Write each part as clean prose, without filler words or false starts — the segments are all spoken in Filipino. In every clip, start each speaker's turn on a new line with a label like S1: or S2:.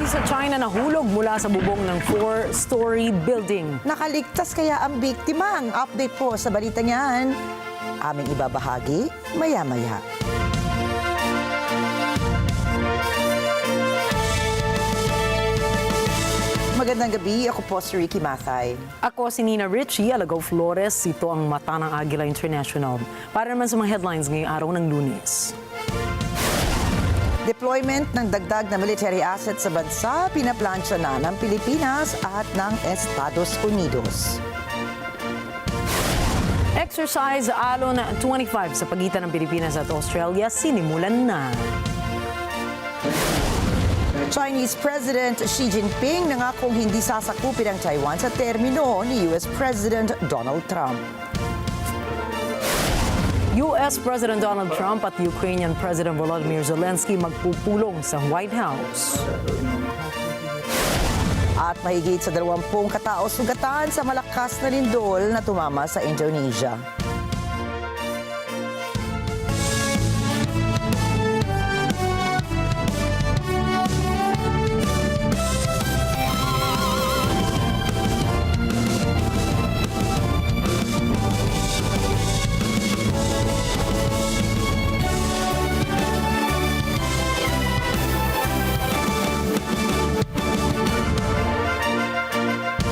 S1: Sa China nahulog mula sa bubong ng 4-story building.
S2: Nakaligtas kaya ang biktima? Ang update po sa balita niyan. Aming ibabahagi maya-maya. Magandang gabi, ako po si Ricky Mathay.
S1: Ako si Nina Richie, Alagaw Flores. Ito ang mata ng Agila International. Para naman sa mga headlines ngayong araw ng Lunes.
S2: Deployment ng dagdag na military assets sa bansa, pinaplantsa na ng Pilipinas at ng Estados Unidos.
S1: Exercise ALON 25 sa pagitan ng Pilipinas at Australia, sinimulan na.
S2: Chinese President Xi Jinping nangakong hindi sasakupin ang Taiwan sa termino ni US President Donald Trump.
S1: US President Donald Trump at Ukrainian President Volodymyr Zelensky magpupulong sa White House.
S2: At mahigit sa 20 katao sugatan sa malakas na lindol na tumama sa Indonesia.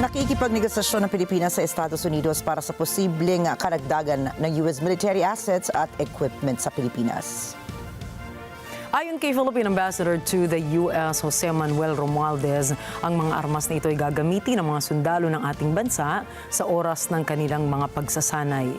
S2: Nakikipagnegosasyon ng Pilipinas sa Estados Unidos para sa posibleng karagdagan ng US military assets at equipment sa Pilipinas.
S1: Ayon kay Philippine Ambassador to the US, Jose Manuel Romualdez, ang mga armas na ito ay gagamitin ng mga sundalo ng ating bansa sa oras ng kanilang mga pagsasanay.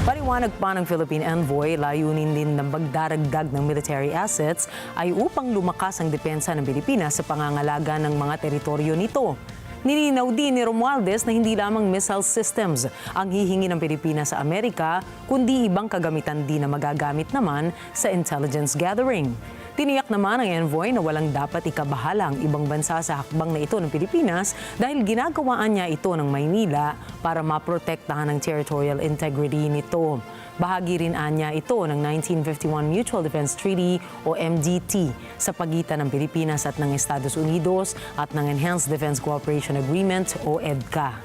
S1: Paliwanag pa ng Philippine Envoy, layunin din ng pagdaragdag ng military assets ay upang lumakas ang depensa ng Pilipinas sa pangangalaga ng mga teritoryo nito. Nilinaw din ni Romualdez na hindi lamang missile systems ang hihingi ng Pilipinas sa Amerika, kundi ibang kagamitan din na magagamit naman sa intelligence gathering. Tiniyak naman ng envoy na walang dapat ikabahala ang ibang bansa sa hakbang na ito ng Pilipinas dahil ginagawaan niya ito ng Maynila para maprotektahan ang territorial integrity nito. Bahagi rin anya ito ng 1951 Mutual Defense Treaty o MDT sa pagitan ng Pilipinas at ng Estados Unidos at ng Enhanced Defense Cooperation Agreement o EDCA.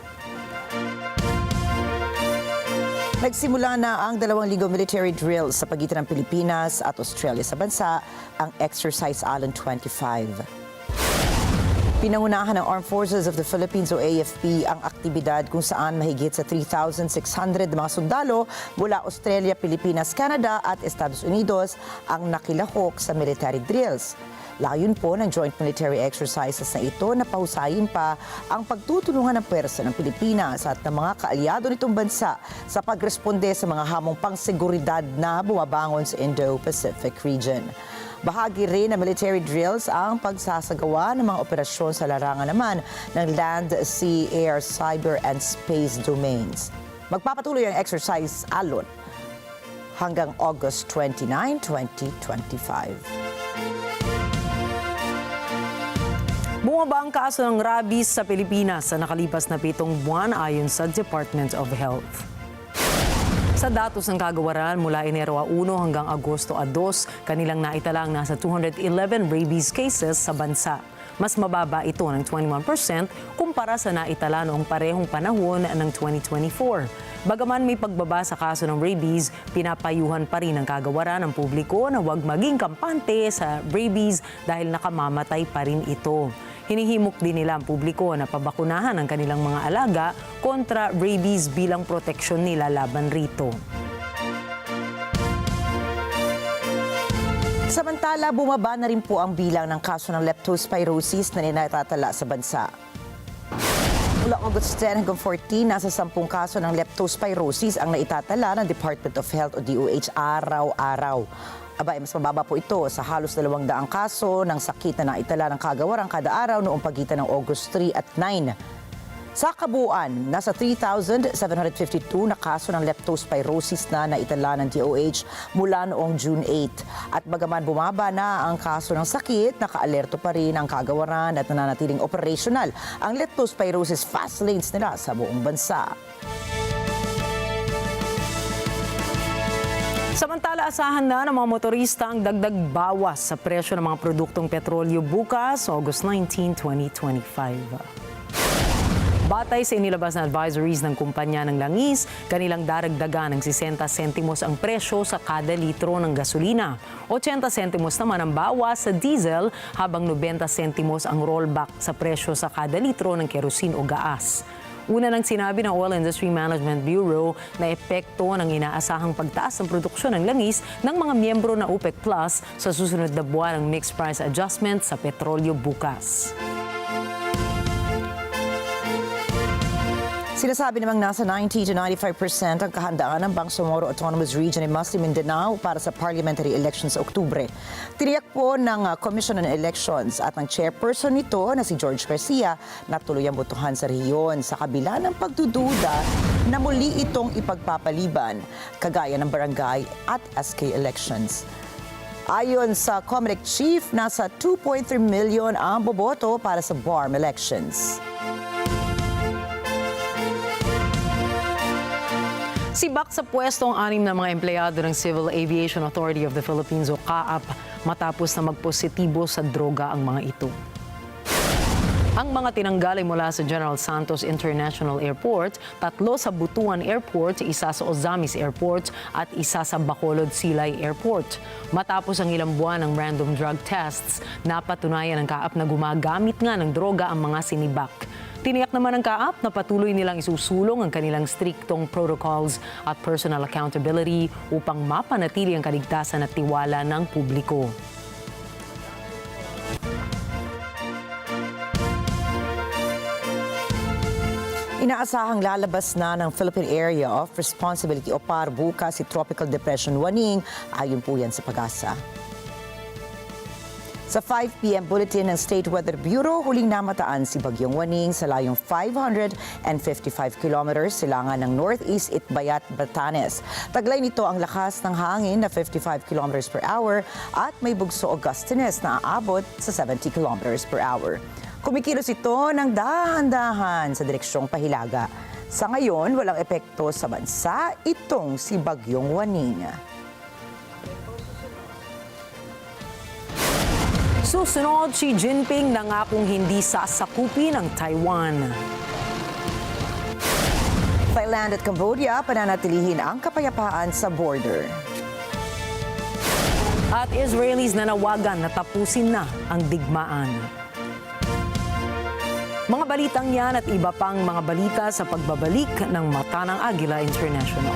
S2: Nagsimula na ang 2 linggo military drills sa pagitan ng Pilipinas at Australia sa bansa, ang Exercise ALON 25. Pinangunahan ng Armed Forces of the Philippines o AFP ang aktibidad kung saan mahigit sa 3,600 mga sundalo mula Australia, Pilipinas, Canada at Estados Unidos ang nakilahok sa military drills. Layon po ng joint military exercises na ito na pahusayin pa ang pagtutulungan ng pwersa ng Pilipinas at ng mga kaalyado nitong bansa sa pagresponde sa mga hamong pangseguridad na bumabangon sa Indo-Pacific region. Bahagi rin ng military drills ang pagsasagawa ng mga operasyon sa larangan naman ng land, sea, air, cyber, and space domains. Magpapatuloy ang exercise ALON hanggang August 29, 2025.
S1: Bumaba ang kaso ng rabies sa Pilipinas sa nakalipas na 7 buwan ayon sa Department of Health. Sa datos ng kagawaran mula Enero 1 hanggang Agosto 2, kanilang naitalang nasa 211 rabies cases sa bansa. Mas mababa ito ng 21% kumpara sa naitala noong parehong panahon ng 2024. Bagaman may pagbaba sa kaso ng rabies, pinapayuhan pa rin ng kagawaran ng publiko na huwag maging kampante sa rabies dahil nakamamatay pa rin ito. Hinihimok din nila ang publiko na pabakunahan ang kanilang mga alaga kontra rabies bilang proteksyon nila laban rito.
S2: Samantala, bumaba na rin po ang bilang ng kaso ng leptospirosis na ninatatala sa bansa. Mula August 10 hanggang 14, nasa 10 kaso ng leptospirosis ang naitatala ng Department of Health o DOH araw-araw. Aba, mas mababa po ito sa halos 200 kaso ng sakit na naitala ng kagawaran kada araw noong pagitan ng August 3 at 9. Sa kabuuan, nasa 3,752 na kaso ng leptospirosis na naitala ng DOH mula noong June 8. At bagaman bumaba na ang kaso ng sakit, nakaalerto pa rin ang kagawaran at nananatiling operational ang leptospirosis fast lanes nila sa buong bansa.
S1: Samantala, asahan na ng mga motorista ang dagdag bawas sa presyo ng mga produktong petrolyo bukas, August 19, 2025. Batay sa inilabas na advisories ng kumpanya ng langis, kanilang daragdagan ng 60 sentimos ang presyo sa kada litro ng gasolina. 80 sentimos naman ang bawas sa diesel, habang 90 sentimos ang rollback sa presyo sa kada litro ng kerosene o gaas. Una nang sinabi ng Oil Industry Management Bureau na epekto ng inaasahang pagtaas ng produksyon ng langis ng mga miyembro ng OPEC Plus sa susunod na buwan ng mixed price adjustment sa petrolyo bukas.
S2: Sinasabi namang nasa 90 to 95% ang kahandaan ng Bangsamoro Autonomous Region in Muslim Mindanao para sa parliamentary elections sa Oktubre. Tiniyak po ng Commission on Elections at ng chairperson nito na si George Garcia na tuluyang botohan sa rehiyon sa kabila ng pagdududa na muli itong ipagpapaliban, kagaya ng barangay at SK elections. Ayon sa COMELEC chief, nasa 2.3 million ang boboto para sa BARMM elections.
S1: Sibak sa pwesto ang 6 na mga empleyado ng Civil Aviation Authority of the Philippines o CAAP matapos na magpositibo sa droga ang mga ito. Ang mga tinanggal ay mula sa General Santos International Airport, 3 sa Butuan Airport, 1 sa Ozamis Airport at 1 sa Bacolod Silay Airport. Matapos ang ilang buwan ng random drug tests, napatunayan ng CAAP na gumagamit nga ng droga ang mga sinibak. Tiniyak naman ng CAAP na patuloy nilang isusulong ang kanilang striktong protocols at personal accountability upang mapanatili ang kaligtasan at tiwala ng publiko.
S2: Inaasahang lalabas na ng Philippine Area of Responsibility o PAR bukas si Tropical Depression Waning, ayon po yan sa PAGASA. Sa 5 p.m. bulletin ng State Weather Bureau, huling namataan si Bagyong Waning sa layong 555 kilometers silangan ng Northeast Itbayat, Batanes. Taglay nito ang lakas ng hangin na 55 kilometers per hour at may bugso o gustiness na aabot sa 70 kilometers per hour. Kumikilos ito ng dahan-dahan sa direksyong Pahilaga. Sa ngayon, walang epekto sa bansa itong si Bagyong Waning.
S1: Susunod, Xi Jinping nangakong hindi sasakupin ang Taiwan.
S2: Thailand at Cambodia pananatilihin ang kapayapaan sa border.
S1: At Israelis nanawagan na tapusin na ang digmaan. Mga balitang yan at iba pang mga balita sa pagbabalik ng Mata ng Agila International.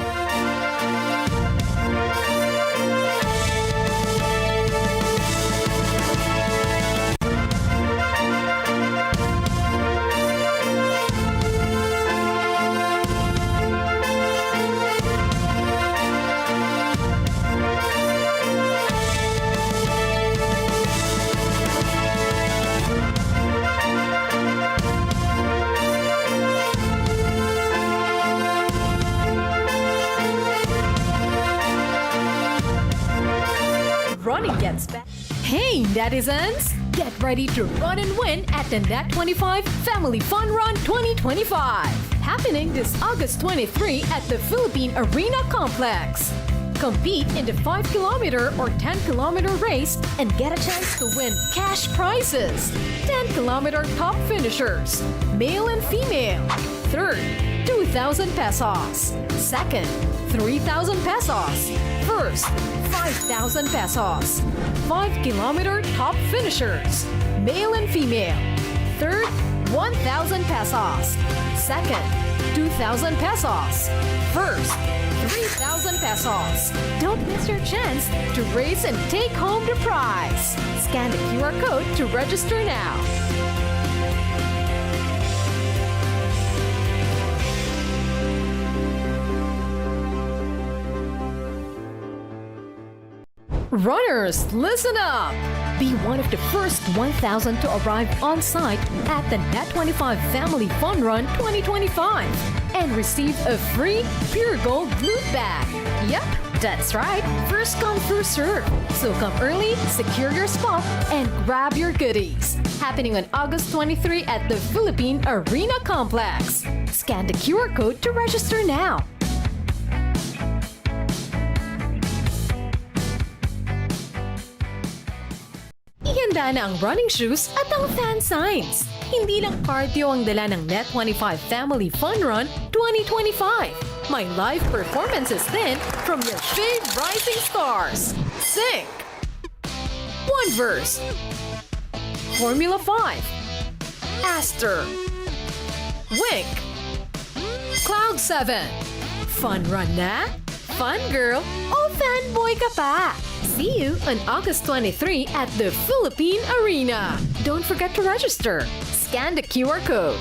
S3: Running gets better. Hey, netizens! Get ready to run and win at the Net25 Family Fun Run 2025. Happening this August 23 at the Philippine Arena Complex. Compete in the 5-kilometer or 10-kilometer race and get a chance to win cash prizes. 10-kilometer top finishers, male and female. Third, 2,000 pesos. Second, 3,000 pesos. First, 5,000 pesos. 5-kilometer top finishers, male and female. Third, 1,000 pesos. Second, 2,000 pesos. First, 3,000 pesos. Don't miss your chance to race and take home the prize. Scan the QR code to register now. Runners, listen up! Be one of the first 1,000 to arrive on site at the Net25 Family Fun Run 2025 and receive a free Pure Gold Loot Bag. Yep, that's right. First come, first serve. So come early, secure your spot, and grab your goodies. Happening on August 23 at the Philippine Arena Complex. Scan the QR code to register now. handa na ang running shoes at ang fan signs. Hindi lang cardio ang dala ng Net25 Family Fun Run 2025. May live performances din from your big rising stars. Sync, One Verse, Formula 5, Aster, Wink, Cloud 7. Fun run na? Fun girl o fanboy ka pa? See you on August 23 at the Philippine Arena. Don't forget to register. Scan the QR code.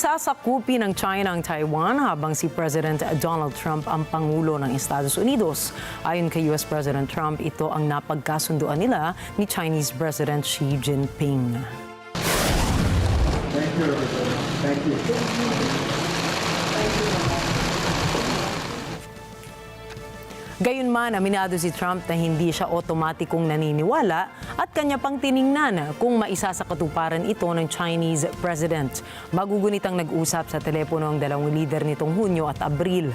S1: Sasakupin ng China ang Taiwan habang si President Donald Trump ang Pangulo ng Estados Unidos. Ayon kay US President Trump, ito ang napagkasunduan nila ni Chinese President Xi Jinping.
S4: Thank you, everybody. Thank you.
S1: Gayunman, aminado si Trump na hindi siya otomatikong naniniwala at kanya pang tiningnan kung maisasakatuparan ito ng Chinese President. Magugunitang nag-usap sa telepono ang dalawang lider nitong Hunyo at Abril.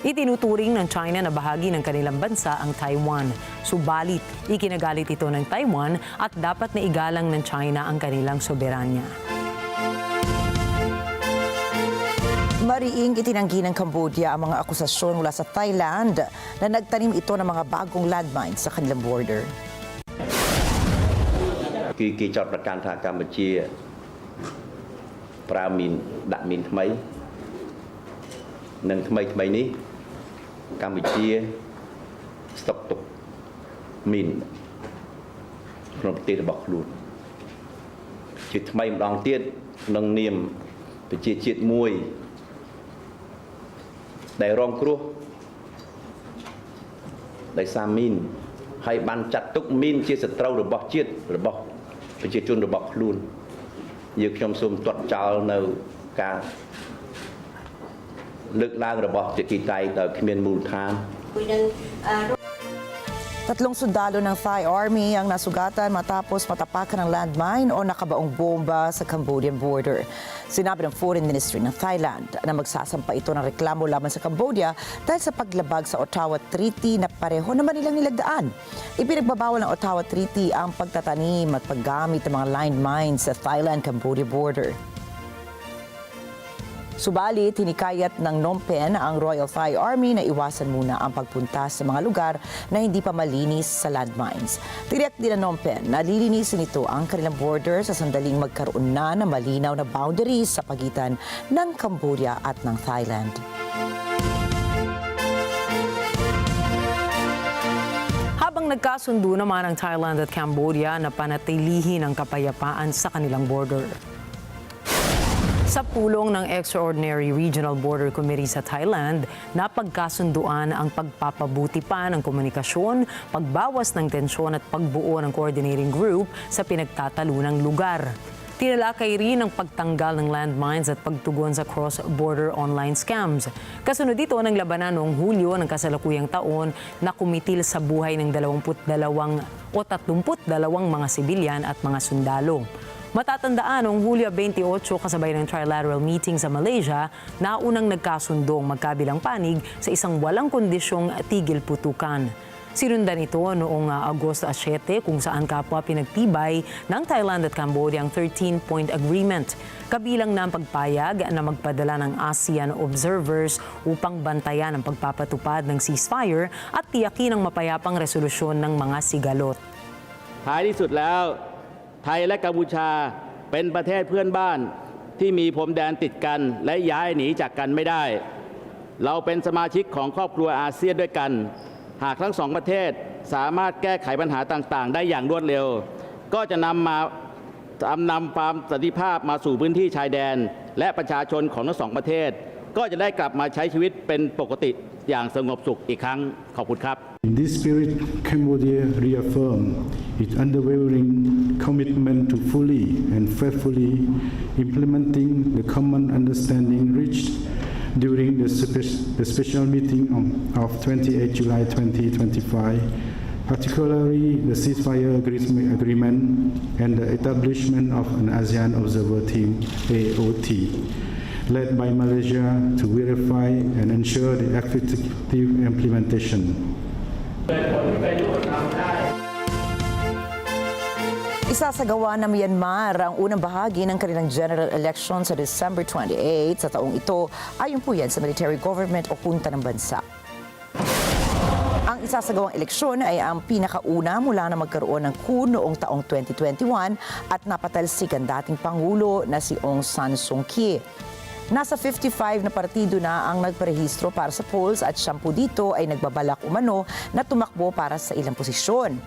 S1: Itinuturing ng China na bahagi ng kanilang bansa ang Taiwan. Subalit, ikinagalit ito ng Taiwan at dapat na igalang ng China ang kanilang soberanya.
S2: Mariing itinanggi ng Cambodia ang mga akusasyon mula sa Thailand na nagtanim ito ng mga bagong landmines sa kanilang border.
S5: គឺគេចោទប្រកាន់ថាកម្ពុជាប្រើមីនដាក់មីនថ្មីនិងថ្មីនេះកម្ពុជាស្តុកទុកមីនក្នុងប្រទេសរបស់ខ្លួនជាថ្មីម្ដងទៀតក្នុងនាមប្រជាជាតិមួយដែលរងគ្រោះដោយសារមីនហើយបានចាត់ទុកមីនជាសត្រូវរបស់ជាតិរបស់ប្រជាជនរបស់ខ្លួនយើងខ្ញុំសូមទាត់ចោលនៅការលើកឡើងរបស់ជាទីតៃដោយគ្មានមូលដ្ឋាន
S2: Tatlong sundalo ng Thai Army ang nasugatan matapos matapakan ng landmine o nakabaong bomba sa Cambodian border. Sinabi ng Foreign Ministry ng Thailand na magsasampa ito ng reklamo laban sa Cambodia dahil sa paglabag sa Ottawa Treaty na pareho naman nilang nilagdaan. Ipinagbabawal ng Ottawa Treaty ang pagtatanim at paggamit ng mga landmines sa Thailand-Cambodia border. Subalit, hinikayat ng Phnom Penh ang Royal Thai Army na iwasan muna ang pagpunta sa mga lugar na hindi pa malinis sa landmines. Tiyak din ng Phnom Penh na lilinisin ito ang kanilang border sa sandaling magkaroon na ng malinaw na boundaries sa pagitan ng Cambodia at ng Thailand.
S1: Habang nagkasundo naman ang Thailand at Cambodia na panatilihin ang kapayapaan sa kanilang border. Sa pulong ng Extraordinary Regional Border Committee sa Thailand, napagkasunduan ang pagpapabuti pa ng komunikasyon, pagbawas ng tensyon at pagbuo ng coordinating group sa pinagtatalunang lugar. Tinalakay rin ang pagtanggal ng landmines at pagtugon sa cross-border online scams. Kasunod dito ng labanan noong Hulyo ng kasalukuyang taon na kumitil sa buhay ng 32 mga sibilyan at mga sundalo. Matatandaan noong Hulyo 28 kasabay ng trilateral meeting sa Malaysia na unang nagkasundong magkabilang panig sa isang walang kondisyong tigil putukan. Sinundan ito noong Agosto 7 kung saan kapwa pinagtibay ng Thailand at Cambodia ang 13-point agreement. Kabilang na ang pagpayag na magpadala ng ASEAN observers upang bantayan ang pagpapatupad ng ceasefire at tiyakin ang mapayapang resolusyon ng mga sigalot.
S6: ท้ายที่สุดแล้วไทยและกัมพูชาเป็นประเทศเพื่อนบ้านที่มีพรมแดนติดกันและย้ายหนีจากกันไม่ได้เราเป็นสมาชิกของครอบครัวอาเซียนด้วยกันหากทั้งสองประเทศสามารถแก้ไขปัญหาต่างๆได้อย่างรวดเร็วก็จะนำความสันติภาพมาสู่พื้นที่ชายแดนและประชาชนของทั้งสองประเทศก็จะได้กลับมาใช้ชีวิตเป็นปกติ อย่างสงบสุขอีกครั้งขอบคุณครับ
S4: In this spirit, Cambodia reaffirmed its unwavering commitment to fully and faithfully implementing the common understanding reached during the special meeting of 28 July 2025, particularly the ceasefire agreement and the establishment of an ASEAN Observer Team, AOT, led by Malaysia to verify and ensure the effective implementation.
S2: Isasagawa ng Myanmar ang unang bahagi ng kanilang general election sa December 28 sa taong ito, ayon po yan sa military government o punta ng bansa. Ang isasagawang eleksyon ay ang pinakauna mula na magkaroon ng coup noong taong 2021 at napatalsik ang dating Pangulo na si Aung San Suu Kyi. Nasa 55 na partido na ang nagparehistro para sa polls at 10 dito ay nagbabalak umano na tumakbo para sa ilang posisyon.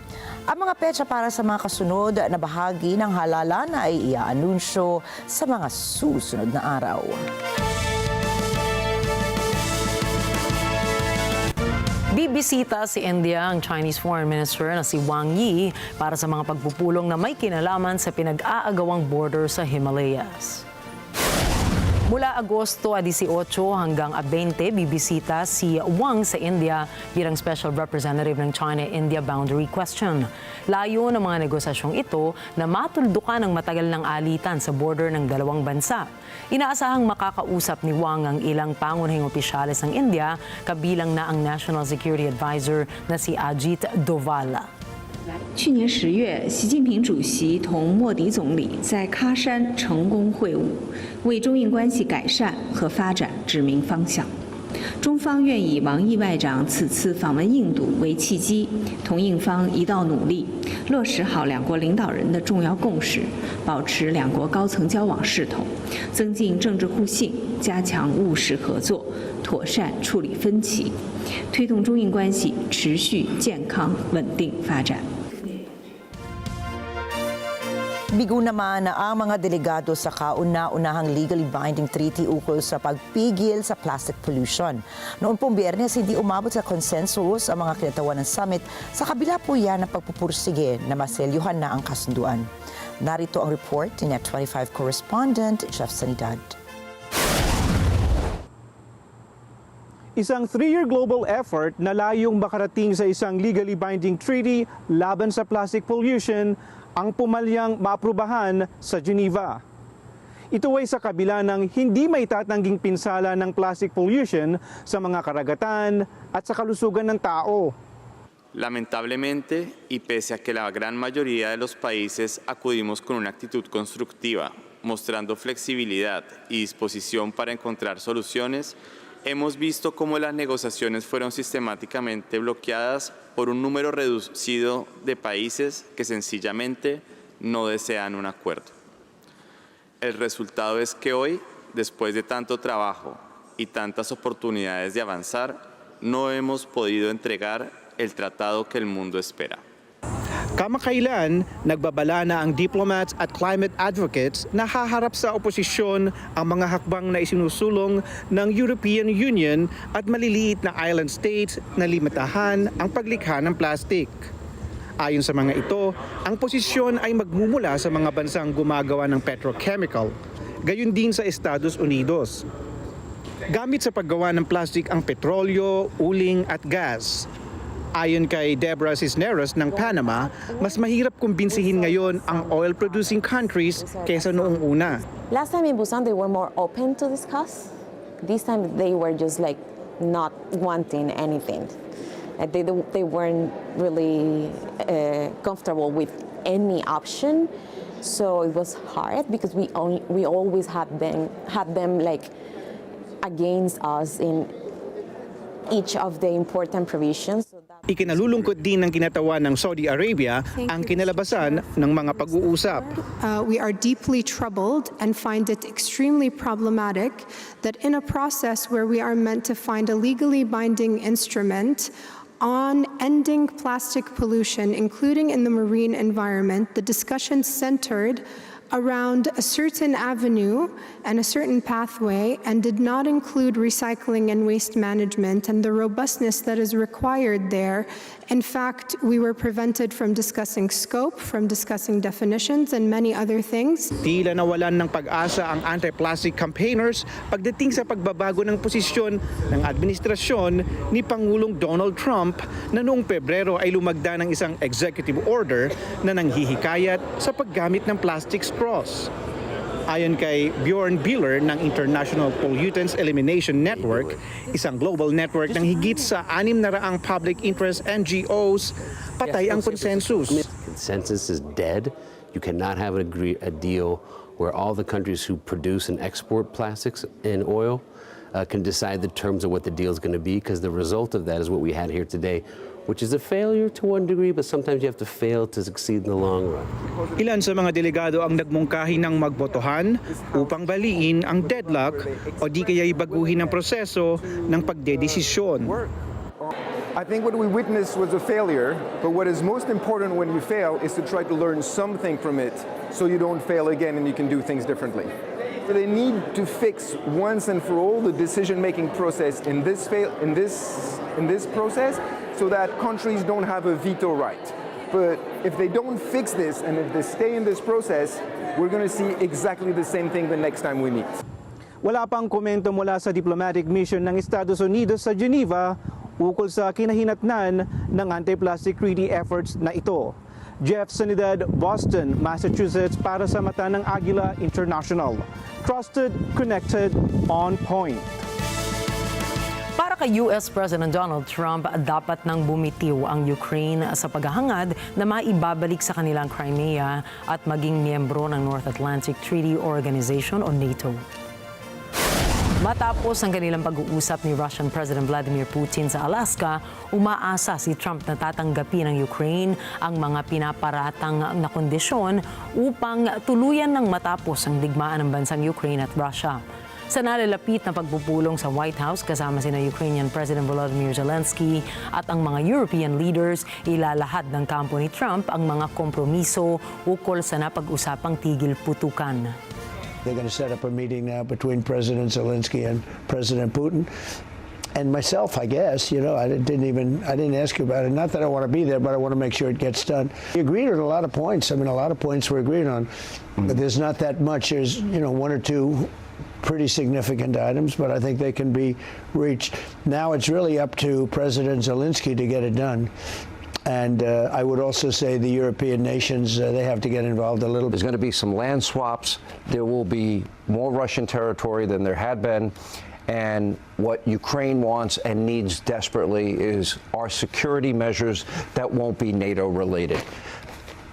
S2: Ang mga petsa para sa mga kasunod na bahagi ng halalan ay iaanunsyo sa mga susunod na araw.
S1: Bibisita si India ang Chinese Foreign Minister na si Wang Yi para sa mga pagpupulong na may kinalaman sa pinag-aagawang border sa Himalayas. Mula Agosto 18 hanggang 20, bibisita si Wang sa India bilang Special Representative ng China-India Boundary Question. Layo ng mga negosasyong ito na matuldukan ang matagal ng alitan sa border ng dalawang bansa. Inaasahang makakausap ni Wang ang ilang pangunahing opisyales ng India, kabilang na ang National Security Advisor na si Ajit Doval.
S7: 去年10月，习近平主席同莫迪总理在喀山成功会晤，为中印关系改善和发展指明方向。中方愿以王毅外长此次访问印度为契机，同印方一道努力，落实好两国领导人的重要共识，保持两国高层交往势头，增进政治互信，加强务实合作，妥善处理分歧，推动中印关系持续健康稳定发展。
S2: Bigo naman na ang mga delegado sa kauna-unahang legally binding treaty ukol sa pagpigil sa plastic pollution. Noon pong Biyernes, hindi umabot sa consensus ang mga kinatawan ng summit sa kabila po yan ng pagpupursige na maselyuhan na ang kasunduan. Narito ang report ni Net 25 correspondent Jeff Sanidad.
S8: Isang 3-year global effort na layong makarating sa isang legally binding treaty laban sa plastic pollution ang pumalyang maaprubahan sa Geneva. Ito ay sa kabila ng hindi may tatangging pinsala ng plastic pollution sa mga karagatan at sa kalusugan ng tao.
S9: Lamentablemente, y pese a que la gran mayoría de los países acudimos con una actitud constructiva, mostrando flexibilidad y disposición para encontrar soluciones, hemos visto cómo las negociaciones fueron sistemáticamente bloqueadas por un número reducido de países que sencillamente no desean un acuerdo. El resultado es que hoy, después de tanto trabajo y tantas oportunidades de avanzar, no hemos podido entregar el tratado que el mundo espera.
S8: Kamakailan, nagbabala na ang diplomats at climate advocates na haharap sa oposisyon ang mga hakbang na isinusulong ng European Union at maliliit na island states na limitahan ang paglikha ng plastic. Ayon sa mga ito, ang posisyon ay magmumula sa mga bansang gumagawa ng petrochemical, gayon din sa Estados Unidos. Gamit sa paggawa ng plastic ang petrolyo, uling at gas. Ayon kay Deborah Cisneros ng Panama, mas mahirap kumbinsihin ngayon ang oil-producing countries kaysa noong una.
S10: Last time in Busan, they were more open to discuss. This time, they were just like not wanting anything. They weren't really comfortable with any option. So it was hard because we always had them like against us in each of the important provisions.
S8: Ikinalulungkot din ng kinatawan ng Saudi Arabia ang kinalabasan ng mga pag-uusap.
S11: We are deeply troubled and find it extremely problematic that in a process where we are meant to find a legally binding instrument on ending plastic pollution, including in the marine environment, the discussion centered around a certain avenue and a certain pathway and did not include recycling and waste management and the robustness that is required there. In fact, we were prevented from discussing scope, from discussing definitions, and many other things.
S8: Tila nawalan ng pag-asa ang anti-plastic campaigners pagdating sa pagbabago ng posisyon ng administrasyon ni Pangulong Donald Trump na noong Pebrero ay lumagda ng isang executive order na nanghihikayat sa paggamit ng plastic straws. Ayon kay Biyernes ng International Pollutants Elimination Network, isang global network ng higit sa 600 public interest NGOs, patay ang consensus.
S12: Consensus is dead. You cannot have a deal where all the countries who produce and export plastics and oil can decide the terms of what the deal is going to be, because the result of that is what we had here today, which is a failure to one degree, but sometimes you have to fail to succeed in the long run.
S8: Ilan sa mga delegado ang nagmungkahi ng magbotohan upang baliin ang deadlock o di kaya'y baguhin ang proseso ng pagdedesisyon.
S13: I think what we witnessed was a failure, but what is most important when you fail is to try to learn something from it so you don't fail again and you can do things differently. They need to fix once and for all the decision-making process in this process so that countries don't have a veto right. But if they don't fix this and if they stay in this process, we're going to see exactly the same thing the next time we meet.
S8: Wala pang komento mula sa diplomatic mission ng Estados Unidos sa Geneva ukol sa kinahinatnan ng anti-plastic treaty efforts na ito. Jeff Sanidad, Boston, Massachusetts, para sa mata ng Agila International. Trusted, connected, on point.
S1: Para kay US President Donald Trump, dapat nang bumitiw ang Ukraine sa paghahangad na maibabalik sa kanilang Crimea at maging miyembro ng North Atlantic Treaty Organization o NATO. Matapos ang kanilang pag-uusap ni Russian President Vladimir Putin sa Alaska, umaasa si Trump na tatanggapin ng Ukraine ang mga pinaparatang na kondisyon upang tuluyan ng matapos ang digmaan ng bansang Ukraine at Russia. Sa nalalapit na pagpupulong sa White House kasama sina Ukrainian President Volodymyr Zelensky at ang mga European leaders, ilalahad ng kampo ni Trump ang mga kompromiso ukol sa napag-usapang tigil putukan.
S14: They're going to set up a meeting now between President Zelensky and President Putin. And myself, I guess, I didn't ask you about it. Not that I want to be there, but I want to make sure it gets done. We agreed on a lot of points. I mean, a lot of points we're agreed on. But there's not that much. There's, one or two pretty significant items, but I think they can be reached. Now it's really up to President Zelensky to get it done. And I would also say the European nations, they have to get involved a little bit.
S15: There's going to be some land swaps. There will be more Russian territory than there had been. And what Ukraine wants and needs desperately is our security measures that won't be NATO related.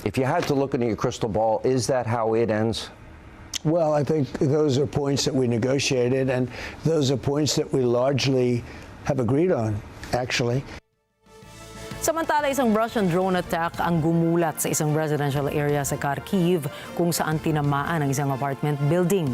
S15: If you had to look into your crystal ball, is that how it ends?
S14: Well, I think those are points that we negotiated, and those are points that we largely have agreed on, actually.
S1: Samantala, isang Russian drone attack ang gumulat sa isang residential area sa Kharkiv kung saan tinamaan ang isang apartment building.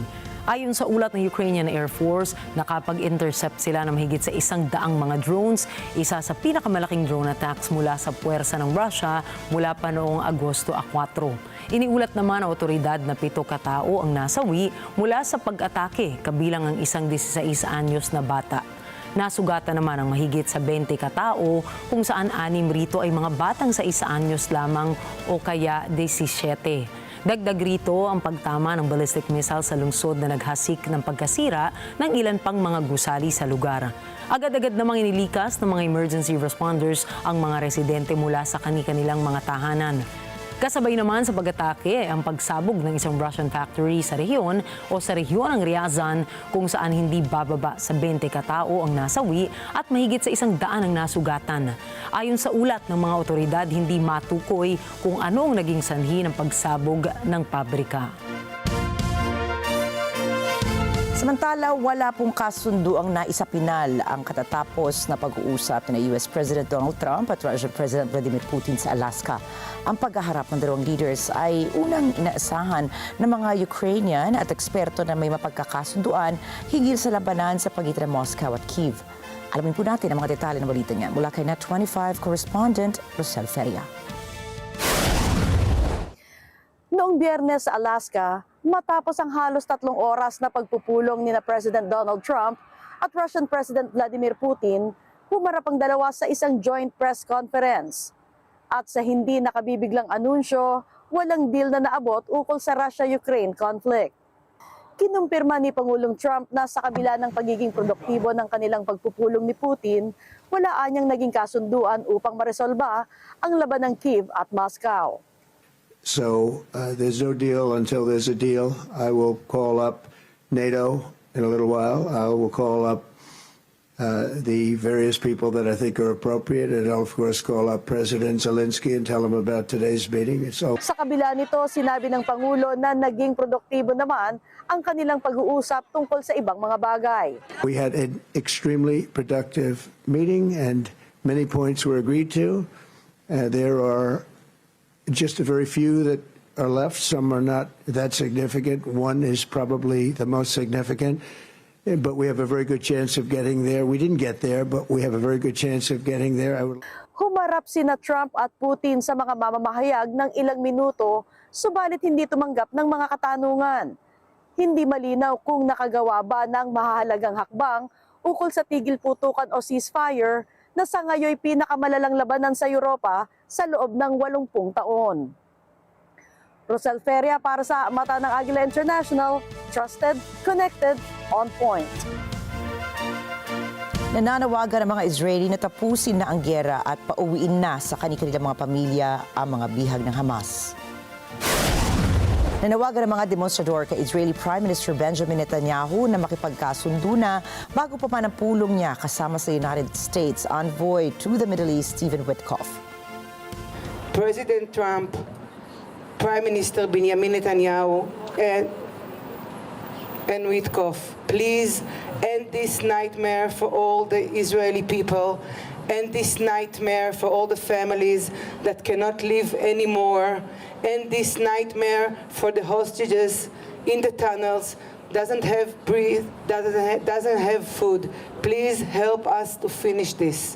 S1: Ayon sa ulat ng Ukrainian Air Force, nakapag-intercept sila ng mahigit sa 100 mga drones, isa sa pinakamalaking drone attacks mula sa puwersa ng Russia mula pa noong Agosto 4. Iniulat naman ng otoridad na 7 katao ang nasawi mula sa pag-atake, kabilang ang isang 16 anyos na bata. Nasugatan naman ang mahigit sa 20 katao kung saan 6 rito ay mga batang sa 1 anyos lamang o kaya 17. Dagdag rito ang pagtama ng ballistic missile sa lungsod na naghasik ng pagkasira ng ilan pang mga gusali sa lugar. Agad-agad namang inilikas ng mga emergency responders ang mga residente mula sa kani-kanilang mga tahanan. Kasabay naman sa pag-atake ang pagsabog ng isang Russian factory sa rehiyon o sa rehiyon ng Ryazan kung saan hindi bababa sa 20 katao ang nasawi at mahigit sa 100 ang nasugatan. Ayon sa ulat ng mga otoridad, hindi matukoy kung ano ang naging sanhi ng pagsabog ng pabrika.
S2: Samantala, wala pong kasunduang naisapinal ang katatapos na pag-uusap ni US President Donald Trump at Russian President Vladimir Putin sa Alaska. Ang paghaharap ng dalawang leaders ay unang inaasahan ng mga Ukrainian at eksperto na may mapagkakasunduan higil sa labanan sa pagitan ng Moscow at Kyiv. Alamin po natin ang mga detalye ng balita niya mula kay Net 25 correspondent Rosel Feria.
S16: Noong Noong Biyernes sa Alaska, matapos ang halos 3 oras na pagpupulong ni President Donald Trump at Russian President Vladimir Putin, humarap ang dalawa sa isang joint press conference. At sa hindi nakabibiglang anunsyo, walang deal na naabot ukol sa Russia-Ukraine conflict. Kinumpirma ni Pangulong Trump na sa kabila ng pagiging produktibo ng kanilang pagpupulong ni Putin, wala anyang naging kasunduan upang maresolba ang laban ng Kyiv at Moscow.
S14: So there's no deal until there's a deal. I will call up NATO in a little while. I will call up the various people that I think are appropriate, and I'll of course call up President Zelensky and tell him about today's meeting. Sa
S16: kabila nito, sinabi ng Pangulo na naging produktibo naman ang kanilang pag-uusap tungkol sa ibang mga bagay.
S14: We had an extremely productive meeting and many points were agreed to. There are just a very few that are left. Some are not that significant. One is probably the most significant. But we have a very good chance of getting there. We didn't get there, but we have a very good chance of getting there.
S16: Humarap sina Trump at Putin sa mga mamamahayag ng ilang minuto, subalit hindi tumanggap ng mga katanungan. Hindi malinaw kung nakagawa ba ng mahahalagang hakbang ukol sa tigil putukan o ceasefire na sa ngayoy pinakamalalang labanan sa Europa sa loob ng 80 taon. Rosel Feria para sa Mata ng Agila International, trusted, connected, on point.
S2: Nananawagan ang mga Israeli na tapusin na ang giyera at pauwiin na sa kanilang mga pamilya ang mga bihag ng Hamas. Nanawagan ang mga demonstrador kay Israeli Prime Minister Benjamin Netanyahu na makipagkasundo na bago pa man ang pulong niya kasama sa United States envoy to the Middle East, Stephen Witkoff.
S17: President Trump, Prime Minister Benjamin Netanyahu, and Witkoff, please end this nightmare for all the Israeli people, end this nightmare for all the families that cannot live anymore, end this nightmare for the hostages in the tunnels, doesn't have doesn't have food. Please help us to finish this.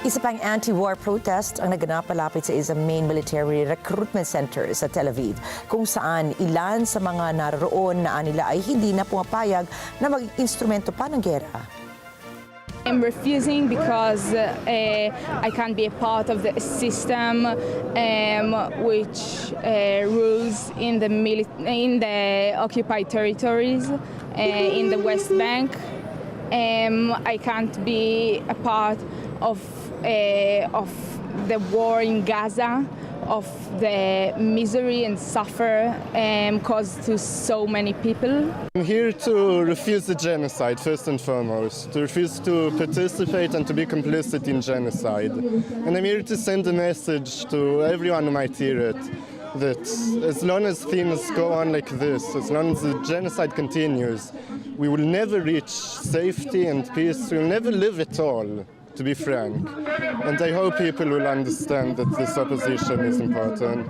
S2: Isa pang anti-war protest ang naganap malapit sa isang main military recruitment center sa Tel Aviv, kung saan ilan sa mga naroon na nila ay hindi na pumapayag na maging instrumento pa ng gera.
S18: I'm refusing because I can't be a part of the system which rules in the occupied territories in the West Bank. I can't be a part of the war in Gaza, of the misery and suffer caused to so many people.
S19: I'm here to refuse the genocide, first and foremost, to refuse to participate and to be complicit in genocide. And I'm here to send a message to everyone who might hear it, that as long as things go on like this, as long as the genocide continues, we will never reach safety and peace, we will never live at all, to be frank. And I hope people will understand that this opposition is important.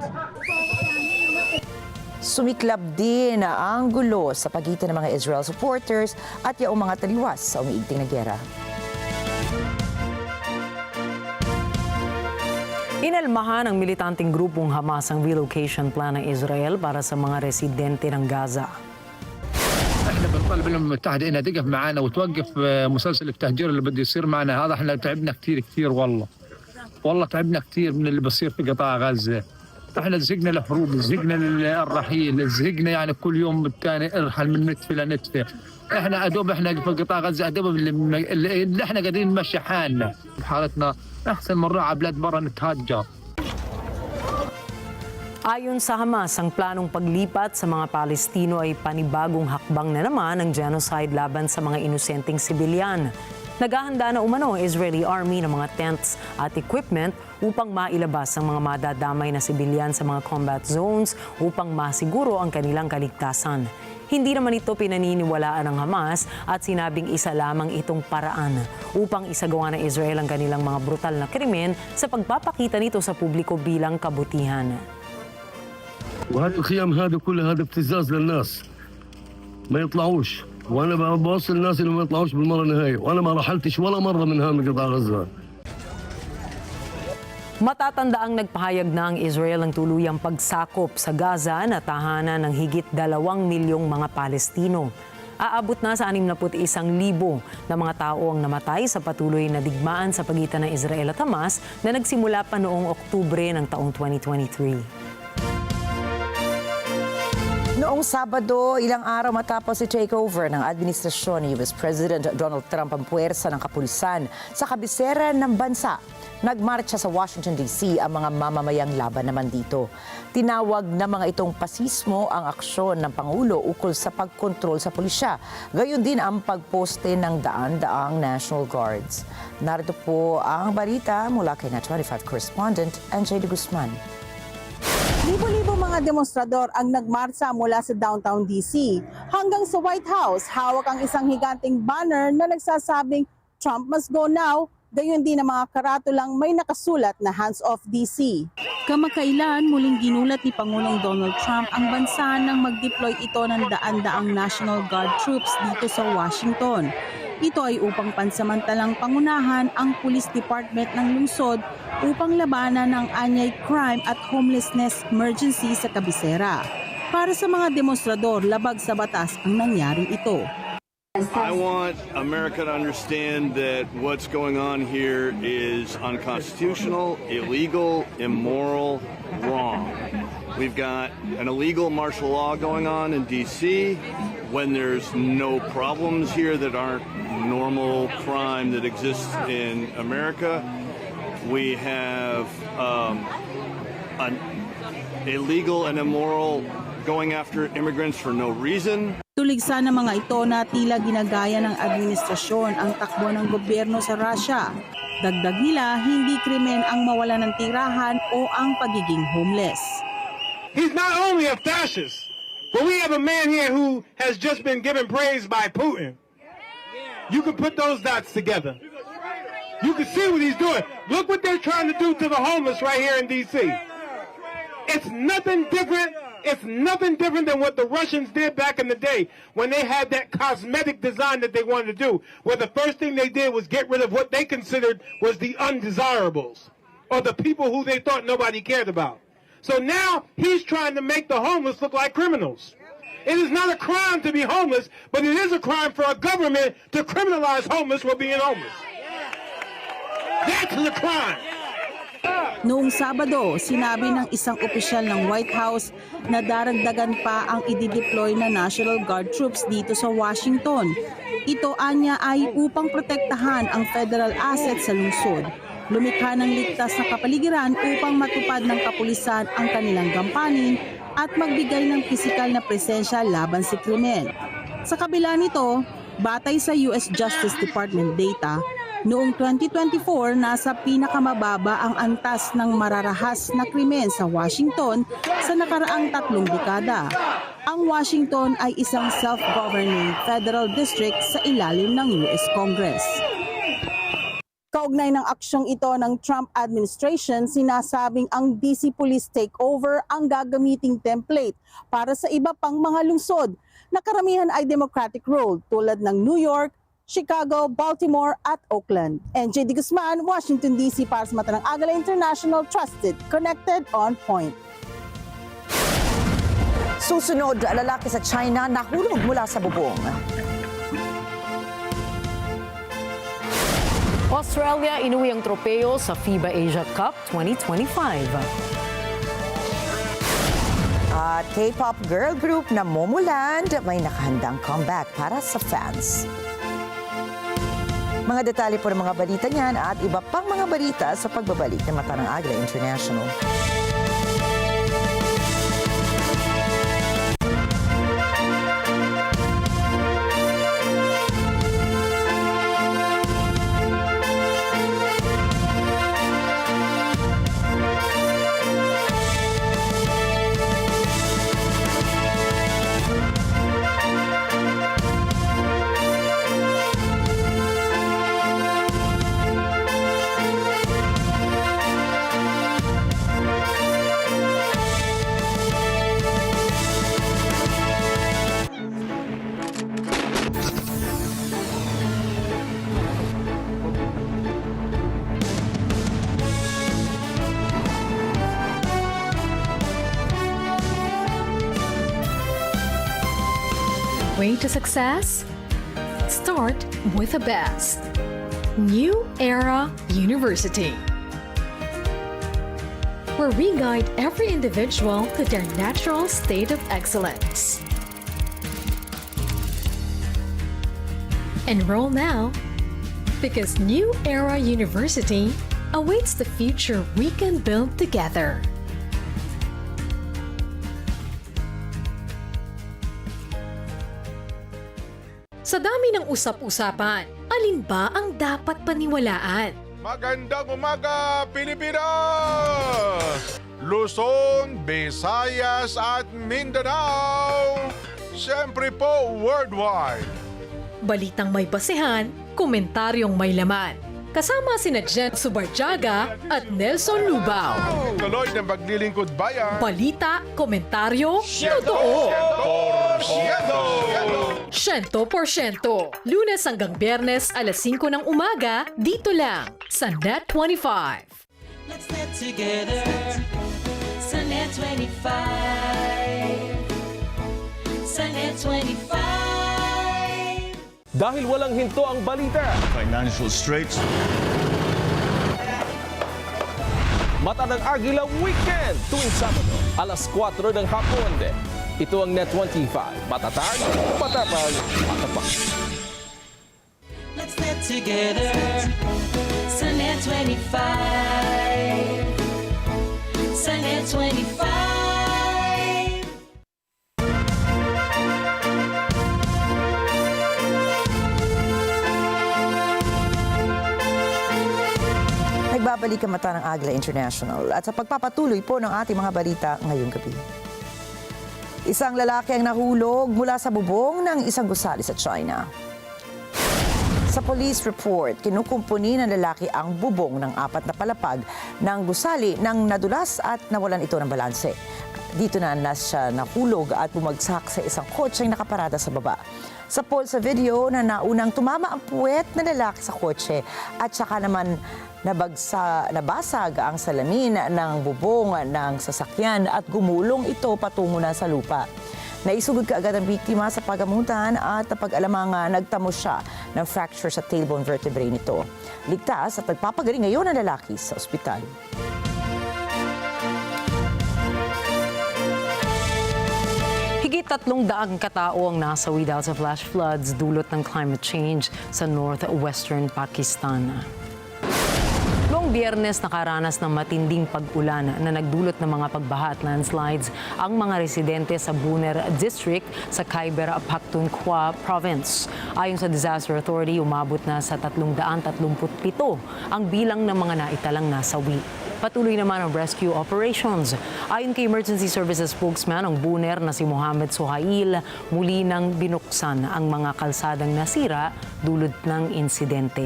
S2: Sumiklab din ang gulo sa pagitan ng mga Israel supporters at yaong mga taliwas sa umiigting na giyera.
S1: Inalmahan ng militanteng grupong Hamas ang relocation plan ng Israel para sa mga residente ng Gaza.
S20: احنا بنطالب الامم المتحده انها تقف معنا وتوقف مسلسل التهجير اللي بده يصير معنا هذا. احنا تعبنا كثير والله تعبنا كثير من اللي بصير في قطاع غزه. احنا زهقنا الحروب، زهقنا الرحيل، زهقنا يعني كل يوم بالثاني ارحل من نتفه لنتفه. احنا ادوب احنا في قطاع غزه ادوب اللي احنا قاعدين نمشي حالنا بحالتنا احسن من نروح على بلاد برا نتهجر.
S1: Ayon sa Hamas, ang planong paglipat sa mga Palestino ay panibagong hakbang na naman ng genocide laban sa mga inosenteng sibilyan. Naghahanda na umano ang Israeli Army ng mga tents at equipment upang mailabas ang mga madadamay na sibilyan sa mga combat zones upang masiguro ang kanilang kaligtasan. Hindi naman ito pinaniniwalaan ng Hamas at sinabing isa lamang itong paraan upang isagawa ng Israel ang kanilang mga brutal na krimen sa pagpapakita nito sa publiko bilang kabutihan.
S21: وهذه الخيام هذه كلها هذا ابتزاز للناس ما يطلعوش، وانا بوصل الناس اللي ما يطلعوش بالمره نهائي، وانا ما رحلتش ولا مره من هذا قطاع غزه.
S1: Matatandaang nagpahayag na ang Israel ng tuluyang pagsakop sa Gaza na tahanan ng higit 2 milyong mga Palestino. Aabot na sa 61,000 na mga tao ang namatay sa patuloy na digmaan sa pagitan ng Israel at Hamas na nagsimula pa noong Oktubre ng taong 2023.
S2: Noong Sabado, ilang araw matapos si takeover ng administrasyon ni US President Donald Trump ang puwersa ng kapulisan sa kabisera ng bansa, nagmarcha sa Washington, D.C. ang mga mamamayang laban naman dito. Tinawag na mga itong pasismo ang aksyon ng Pangulo ukol sa pagkontrol sa pulisya. Gayon din ang pagposte ng daan-daang National Guards. Narito po ang balita mula kay Net25 correspondent NJ de Guzman.
S16: Libo-libo mga demonstrador ang nagmarsa mula sa downtown DC hanggang sa White House. Hawak ang isang higanting banner na nagsasabing Trump must go now. Gayon din ang mga karatulang may nakasulat na hands off DC. Kamakailan muling ginulat ni Pangulong Donald Trump ang bansa nang mag-deploy ito ng daan-daang National Guard troops dito sa Washington. Ito ay upang pansamantalang pangunahan ang Police Department ng lungsod upang labanan ang anyay crime at homelessness emergency sa kabisera. Para sa mga demonstrador, labag sa batas ang nangyaring ito.
S3: I want America to understand that what's going on here is unconstitutional, illegal, immoral, wrong. We've got an illegal martial law going on in D.C. when there's no problems here that aren't normal crime that exists in America. We have an illegal and immoral going after immigrants for no reason.
S16: Tuligsa ng mga ito na tila ginagaya ng administrasyon ang takbo ng gobyerno sa Russia. Dagdag nila, hindi krimen ang mawala ng tirahan o ang pagiging homeless.
S22: He's not only a fascist, but we have a man here who has just been given praise by Putin. You can put those dots together. You can see what he's doing. Look what they're trying to do to the homeless right here in D.C. It's nothing different. It's nothing different than what the Russians did back in the day when they had that cosmetic design that they wanted to do, where the first thing they did was get rid of what they considered was the undesirables, or the people who they thought nobody cared about. So now he's trying to make the homeless look like criminals. It is not a crime to be homeless, but it is a crime for a government to criminalize homeless for being homeless. That's the crime.
S16: Noong Sabado, sinabi ng isang opisyal ng White House na daragdagan pa ang idideploy na National Guard troops dito sa Washington. Ito anya ay upang protektahan ang federal assets sa lungsod, lumikha ng ligtas na kapaligiran upang matupad ng kapulisan ang kanilang gampanin at magbigay ng pisikal na presensya laban sa krimen. Sa kabila nito, batay sa US Justice Department data, noong 2024, nasa pinakamababa ang antas ng mararahas na krimen sa Washington sa nakaraang 3 dekada. Ang Washington ay isang self-governing federal district sa ilalim ng US Congress. Kaugnay ng aksyong ito ng Trump administration, sinasabing ang DC Police Takeover ang gagamiting template para sa iba pang mga lungsod na karamihan ay Democratic-ruled tulad ng New York, Chicago, Baltimore at Oakland. NJ de Guzman, Washington DC para sa mata ng Agila International, trusted, connected, on point.
S2: Susunod, lalaki sa China nahulog mula sa bubong.
S1: Australia inuwi ang tropeo sa FIBA Asia Cup 2025.
S2: At K-pop girl group na Momoland may nakahandang comeback para sa fans. Mga detalye po ng mga balita niyan at iba pang mga balita sa pagbabalik ng Mata ng Agila International.
S5: way to success? Start with the best. New Era University, where we guide every individual to their natural state of excellence. Enroll now, because New Era University awaits the future we can build together. Sa dami ng usap-usapan, alin ba ang dapat paniwalaan?
S6: Magandang umaga, Pilipinas! Luzon, Visayas at Mindanao. Siyempre po, worldwide.
S5: Balitang may basehan, komentaryong may laman. Kasama sina Jen Subarjaga at Nelson Lubao.
S6: Tuloy ng paglilingkod bayan.
S5: Balita, komentaryo, totoo. 100%. Lunes hanggang Biyernes, alas 5 ng umaga, dito lang sa Net 25.
S23: Let's net together sa Net 25. Sa Net 25.
S24: Dahil walang hinto ang balita.
S6: Financial straits.
S24: Mata ng Agila Weekend tuwing Sabado, alas 4 ng hapon. Ito ang Net 25. Matatag, matapag, matapak.
S23: Let's net together sa Net 25. Sa Net 25.
S2: Nagbabalik ang mata ng Agila International at sa pagpapatuloy po ng ating mga balita ngayong gabi. Isang lalaki ang nahulog mula sa bubong ng isang gusali sa China. Sa police report, kinukumpuni ng lalaki ang bubong ng 4 na palapag ng gusali nang nadulas at nawalan ito ng balanse. Dito na siya nahulog at bumagsak sa isang kotseng nakaparada sa baba. Sa poll sa video na naunang tumama ang puwet na lalaki sa kotse at saka naman nabasag ang salamin ng bubong ng sasakyan at gumulong ito patungo na sa lupa. Naisugod kaagad ang biktima sa pagamutan at napag-alamang nagtamo siya ng fracture sa tailbone vertebrae nito. Ligtas at nagpapagaling ngayon ang lalaki sa ospital.
S1: Higit 300 katao ang nasawi dahil sa flash floods dulot ng climate change sa northwestern Pakistan. Noong Biyernes, nakaranas ng matinding pag-ulan na nagdulot ng mga pagbaha at landslides ang mga residente sa Buner District sa Khyber Pakhtunkhwa Province. Ayon sa Disaster Authority, umabot na sa 337 ang bilang ng mga naitalang nasawi. Patuloy naman ang rescue operations. Ayon kay Emergency Services spokesman ng Buner na si Mohammed Suhail, muli nang binuksan ang mga kalsadang nasira dulot ng insidente.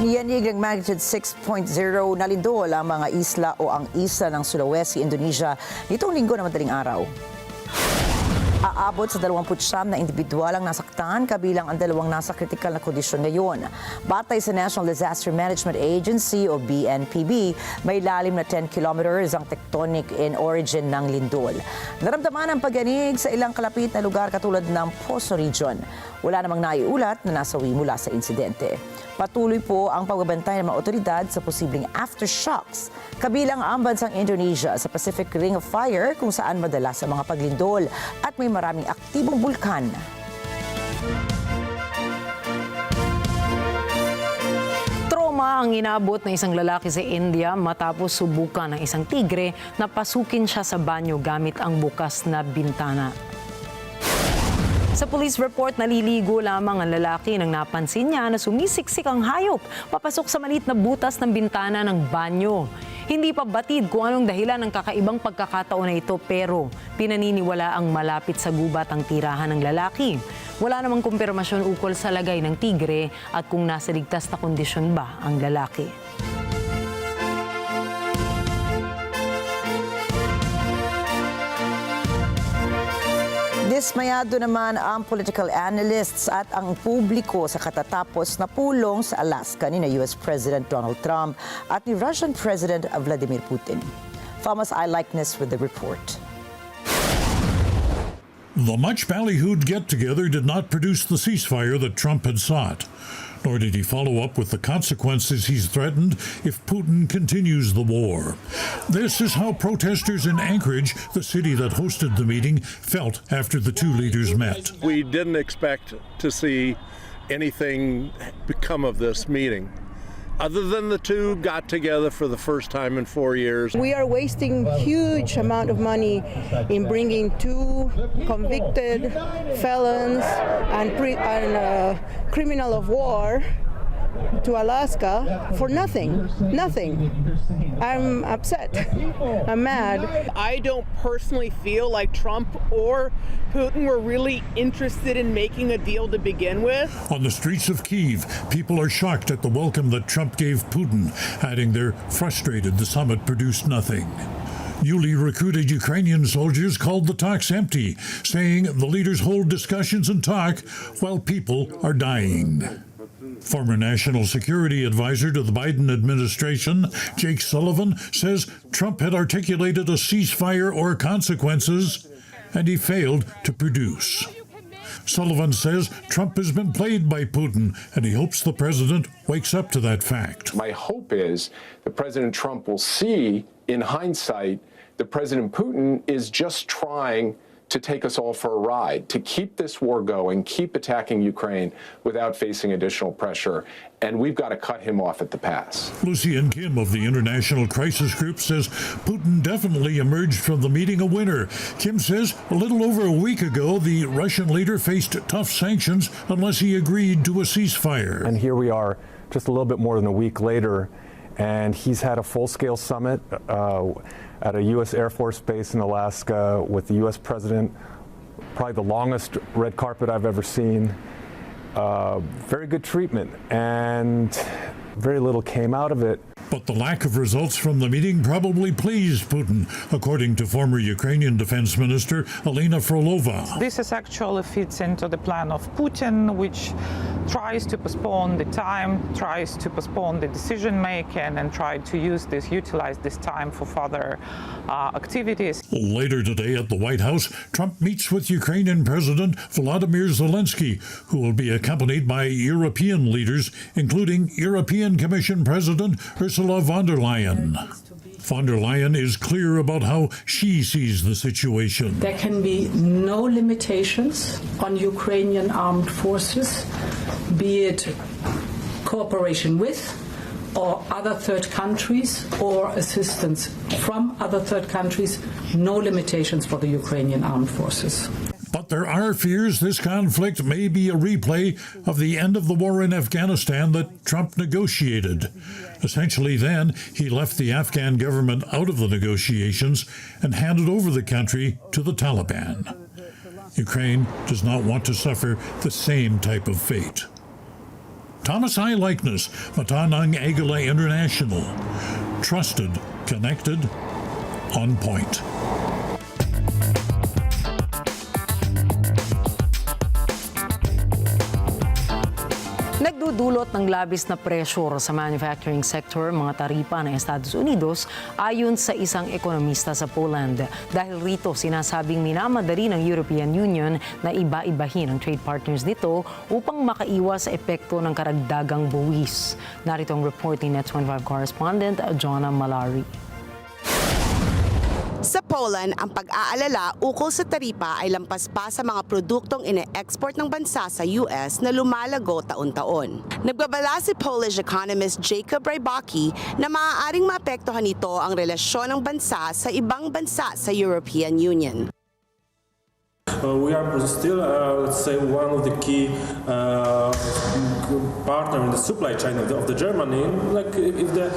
S2: Niyanig ng magnitude 6.0 na lindol ang mga isla o ang isla ng Sulawesi, Indonesia nitong linggo na madaling araw. Aabot sa 29 na individual ang nasaktan, kabilang ang 2 nasa kritikal na kondisyon ngayon. Batay sa National Disaster Management Agency o BNPB, may lalim na 10 kilometers ang tectonic in origin ng lindol. Naramdaman ang pagyanig sa ilang kalapit na lugar katulad ng Poso Region. Wala namang naiulat na nasawi mula sa insidente. Patuloy po ang pagbabantay ng mga otoridad sa posibleng aftershocks, kabilang ang bansang Indonesia sa Pacific Ring of Fire kung saan madalas ang mga paglindol at may maraming aktibong bulkan.
S1: Trauma ang inabot ng isang lalaki sa India matapos subukan ng isang tigre na pasukin siya sa banyo gamit ang bukas na bintana. Sa police report, naliligo lamang ang lalaki nang napansin niya na sumisiksik ang hayop papasok sa maliit na butas ng bintana ng banyo. Hindi pa batid kung anong dahilan ng kakaibang pagkakataon na ito, pero pinaniniwala ang malapit sa gubat ang tirahan ng lalaki. Wala namang kumpirmasyon ukol sa lagay ng tigre at kung nasa ligtas na kondisyon ba ang lalaki.
S2: Dismayado naman ang political analysts at ang publiko sa katatapos na pulong sa Alaska ni US President Donald Trump at ni Russian President Vladimir Putin. Thomas I. Likeness with the report.
S4: The much ballyhooed get-together did not produce the ceasefire that Trump had sought, nor did he follow up with the consequences he's threatened if Putin continues the war. This is how protesters in Anchorage, the city that hosted the meeting, felt after the two leaders met.
S7: We didn't expect to see anything become of this meeting, other than the two got together for the first time in 4 years.
S9: We are wasting huge amount of money in bringing two convicted felons and criminal of war to Alaska for nothing. I'm upset. I'm mad.
S10: I don't personally feel like Trump or Putin were really interested in making a deal to begin with.
S4: On the streets of Kyiv, people are shocked at the welcome that Trump gave Putin, adding they're frustrated the summit produced nothing. Newly recruited Ukrainian soldiers called the talks empty, saying the leaders hold discussions and talk while people are dying. Former National Security Advisor to the Biden administration, Jake Sullivan, says Trump had articulated a ceasefire or consequences, and he failed to produce. Sullivan says Trump has been played by Putin, and he hopes the president wakes up to that fact.
S25: My hope is that President Trump will see, in hindsight, that President Putin is just trying to take us all for a ride, to keep this war going, keep attacking Ukraine without facing additional pressure, and we've got to cut him off at the pass.
S4: Lucian Kim of the International Crisis Group says Putin definitely emerged from the meeting a winner. Kim says a little over a week ago, the Russian leader faced tough sanctions unless he agreed to a ceasefire.
S26: And here we are just a little bit more than a week later, and he's had a full-scale summit at a U.S. Air Force base in Alaska with the U.S. president, probably the longest red carpet I've ever seen. Very good treatment, and very little came out of it.
S4: But the lack of results from the meeting probably pleased Putin, according to former Ukrainian Defense Minister Elena Frolova.
S27: This is actually fits into the plan of Putin, which tries to postpone the time, tries to postpone the decision making, and utilize this time for further activities.
S4: Later today at the White House, Trump meets with Ukrainian President Volodymyr Zelensky, who will be accompanied by European leaders, including European Commission President Ursula von der Leyen. Von der Leyen is clear about how she sees the situation.
S28: There can be no limitations on Ukrainian armed forces, be it cooperation with or other third countries or assistance from other third countries, no limitations for the Ukrainian armed forces.
S4: But there are fears this conflict may be a replay of the end of the war in Afghanistan that Trump negotiated. Essentially then, he left the Afghan government out of the negotiations and handed over the country to the Taliban. Ukraine does not want to suffer the same type of fate. Thomas I. Likeness, Matanang Agila International. Trusted, connected, on point.
S1: Nagdudulot ng labis na pressure sa manufacturing sector mga taripa ng Estados Unidos ayon sa isang ekonomista sa Poland. Dahil rito sinasabing minamadali ng European Union na iba-ibahin ang trade partners nito upang makaiwas sa epekto ng karagdagang buwis. Narito ang report ni Net 25 correspondent Jonna Malari.
S29: Sa Poland, ang pag-aalala ukol sa taripa ay lampas pa sa mga produktong ine-export ng bansa sa US na lumalago taon-taon. Nagbabala si Polish economist Jacob Rybacki na maaaring maapektuhan nito ang relasyon ng bansa sa ibang bansa sa European Union.
S30: We are still, let's say, one of the key partner in the supply chain of the Germany. Like if the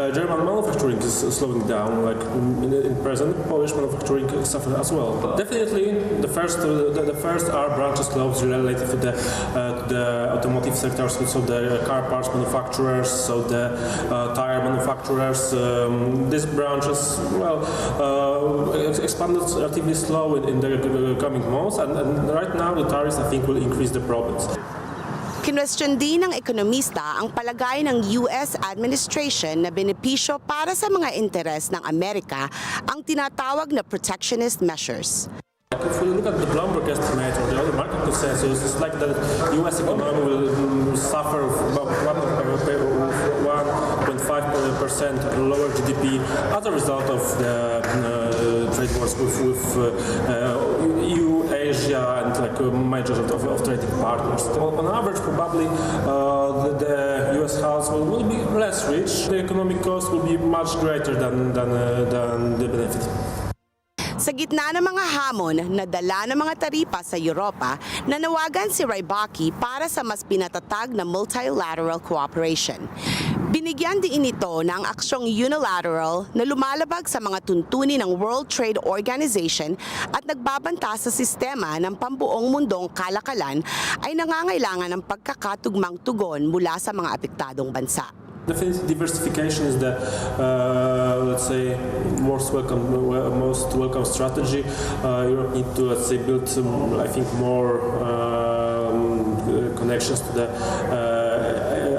S30: German manufacturing is slowing down, like in present, Polish manufacturing suffers as well. Definitely, the first are branches closed related to the automotive sector, so the car parts manufacturers, so the tire manufacturers. These branches, expanded relatively slow in the coming months, and right now the tariffs, I think, will increase the problems.
S29: Kinwestiyon din ng ekonomista ang palagay ng US administration na benepisyo para sa mga interes ng Amerika ang tinatawag na protectionist measures.
S30: If we look at the Bloomberg estimate or the other market consensus, it's like the U.S. economy will suffer about 1.5% lower GDP as a result of the trade wars with EU, Asia, and like a majority of trading partners. On average, probably the U.S. household will be less rich. The economic cost will be much greater than the benefit.
S29: Sa gitna ng mga hamon na dala ng mga taripa sa Europa, nanawagan si Rybaki para sa mas pinatatag na multilateral cooperation. Binigyan din ito ng aksyong unilateral na lumalabag sa mga tuntunin ng World Trade Organization at nagbabanta sa sistema ng pambuong mundong kalakalan ay nangangailangan ng pagkakatugmang tugon mula sa mga apektadong bansa.
S30: Definitely, diversification is the, let's say, most welcome strategy. Europe needs to, let's say, build some, I think, more connections to the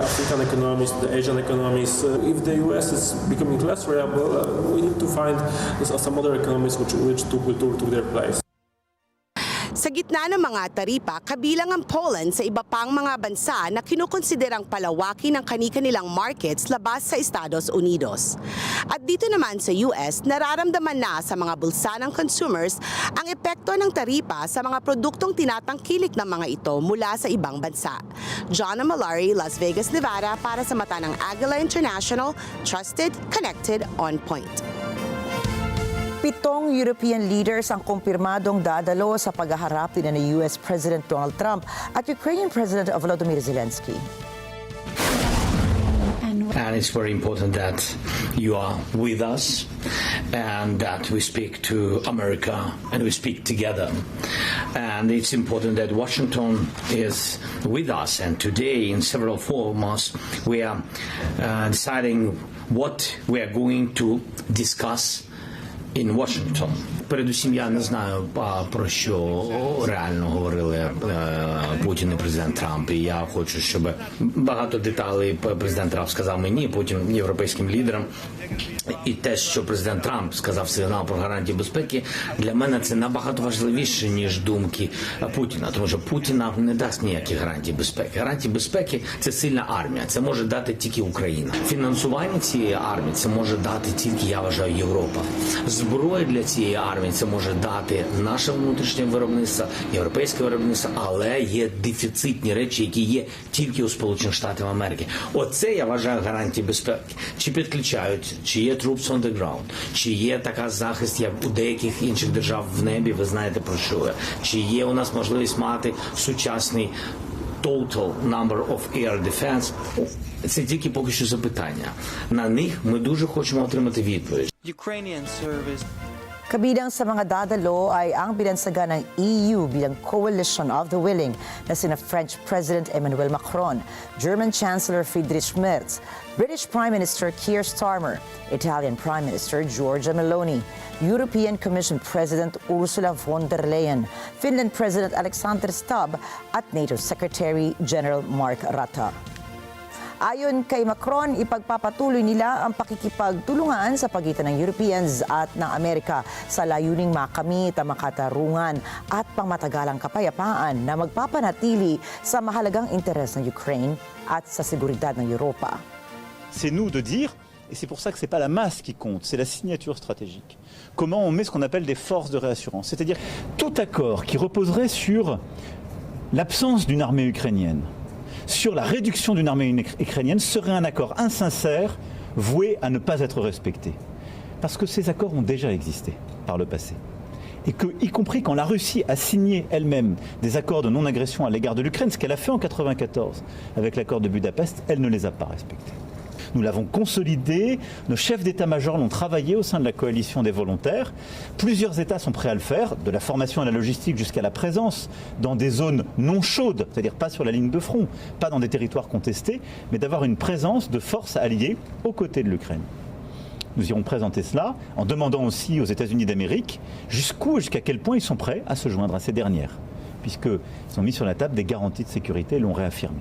S30: African economies, the Asian economies. If the US is becoming less reliable, we need to find some other economies which will take their place.
S29: Sa gitna ng mga taripa, kabilang ang Poland sa iba pang mga bansa na kinukonsiderang palawakin ng kani-kanilang markets labas sa Estados Unidos. At dito naman sa US, nararamdaman na sa mga bulsa ng consumers ang epekto ng taripa sa mga produktong tinatangkilik ng mga ito mula sa ibang bansa. Jonna Malari, Las Vegas, Nevada, para sa mata ng Agila International, trusted, connected, on point.
S2: 7 European leaders ang kumpirmadong dadalo sa paghaharap din ni US President Donald Trump at Ukrainian President Volodymyr Zelensky.
S8: And it's very important that you are with us and that we speak to America and we speak together. And it's important that Washington is with us. And today, in several forums, we are deciding what we are going to discuss in Washington. Передусім, я не знаю, про що реально говорили Путін і президент Трамп. І я хочу, щоб багато деталей президент Трамп сказав мені, потім європейським лідерам. І те, що президент Трамп сказав сигнал про гарантії безпеки, для мене це набагато важливіше, ніж думки Путіна. Тому що Путіна не дасть ніяких гарантій безпеки. Гарантії безпеки – це сильна армія. Це може дати тільки Україна. Фінансування цієї армії – це може дати тільки, я вважаю, Європа. Зброю для цієї армії це може дати наше внутрішнє виробництво, європейське виробництво, але є дефіцитні речі, які є тільки у Сполучених Штатів Америки. Оце, я вважаю, гарантії безпеки. Чи підключають, чи є troops on the ground, чи є така захист, як у деяких інших держав в небі, ви знаєте про що я. Чи є у нас можливість мати сучасний total number of air defense. Це тільки поки що запитання. На них ми дуже хочемо отримати відповідь.
S11: Ukrainian service.
S2: Kabilang sa mga dadalo ay ang binansaga ng EU bilang Coalition of the Willing na sina French President Emmanuel Macron, German Chancellor Friedrich Merz, British Prime Minister Keir Starmer, Italian Prime Minister Giorgia Meloni, European Commission President Ursula von der Leyen, Finland President Alexander Stubb at NATO Secretary General Mark Rutte. Ayon kay Macron, ipagpapatuloy nila ang pakikipagtulungan sa pagitan ng Europeans at ng Amerika sa layuning makamit ang makatarungan at pangmatagalang kapayapaan na magpapanatili sa mahalagang interes ng Ukraine at sa seguridad ng Europa.
S12: C'est nous de dire, et c'est pour ça que ce n'est pas la masse qui compte, c'est la signature stratégique. Comment on met ce qu'on appelle des forces de réassurance, c'est-à-dire tout accord qui reposerait sur l'absence d'une armée ukrainienne, sur la réduction d'une armée ukrainienne, serait un accord insincère, voué à ne pas être respecté. Parce que ces accords ont déjà existé par le passé. Et que, y compris quand la Russie a signé elle-même des accords de non-agression à l'égard de l'Ukraine, ce qu'elle a fait en 1994 avec l'accord de Budapest, elle ne les a pas respectés. Nous l'avons consolidé, nos chefs d'état-major l'ont travaillé au sein de la coalition des volontaires. Plusieurs États sont prêts à le faire, de la formation à la logistique jusqu'à la présence dans des zones non chaudes, c'est-à-dire pas sur la ligne de front, pas dans des territoires contestés, mais d'avoir une présence de forces alliées aux côtés de l'Ukraine. Nous irons présenter cela en demandant aussi aux États-Unis d'Amérique jusqu'où et jusqu'à quel point ils sont prêts à se joindre à ces dernières, puisqu'ils ont mis sur la table des garanties de sécurité et l'ont réaffirmé.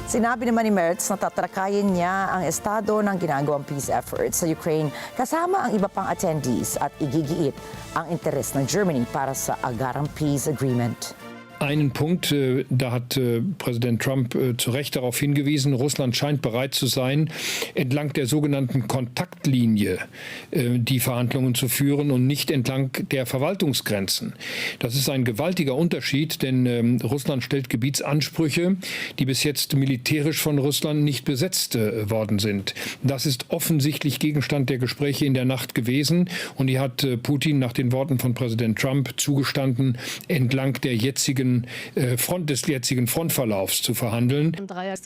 S2: Sinabi naman ni Merz na tatrakayin niya ang estado ng ginagawang peace efforts sa Ukraine kasama ang iba pang attendees at igigiit ang interes ng Germany para sa agarang peace agreement.
S3: Einen Punkt, da hat Präsident Trump zu Recht darauf hingewiesen, Russland scheint bereit zu sein, entlang der sogenannten Kontaktlinie die Verhandlungen zu führen und nicht entlang der Verwaltungsgrenzen. Das ist ein gewaltiger Unterschied, denn Russland stellt Gebietsansprüche, die bis jetzt militärisch von Russland nicht besetzt worden sind. Das ist offensichtlich Gegenstand der Gespräche in der Nacht gewesen und die hat Putin nach den Worten von Präsident Trump zugestanden, entlang der jetzigen des jetzigen Frontverlaufs zu verhandeln.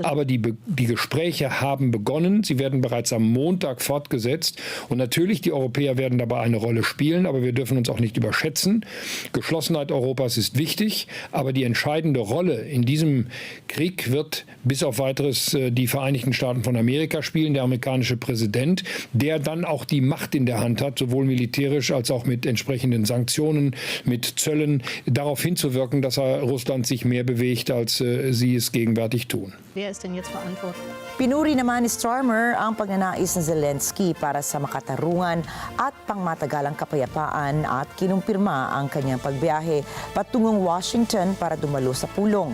S3: Aber die Gespräche haben begonnen. Sie werden bereits am Montag fortgesetzt. Und natürlich, die Europäer werden dabei eine Rolle spielen, aber wir dürfen uns auch nicht überschätzen. Geschlossenheit Europas ist wichtig, aber die entscheidende Rolle in diesem Krieg wird bis auf Weiteres die Vereinigten Staaten von Amerika spielen, der amerikanische Präsident, der dann auch die Macht in der Hand hat, sowohl militärisch als auch mit entsprechenden Sanktionen, mit Zöllen, darauf hinzuwirken, dass Russland sich mehr bewegt, als sie es gegenwärtig tun.
S16: Wer ist denn jetzt verantwortlich?
S2: Pinuri naman ni Starmer ang pagnanais ng Zelensky para sa makatarungan at pangmatagalang kapayapaan at kinumpirma ang kanyang pagbiyahe patungong Washington para dumalo sa pulong.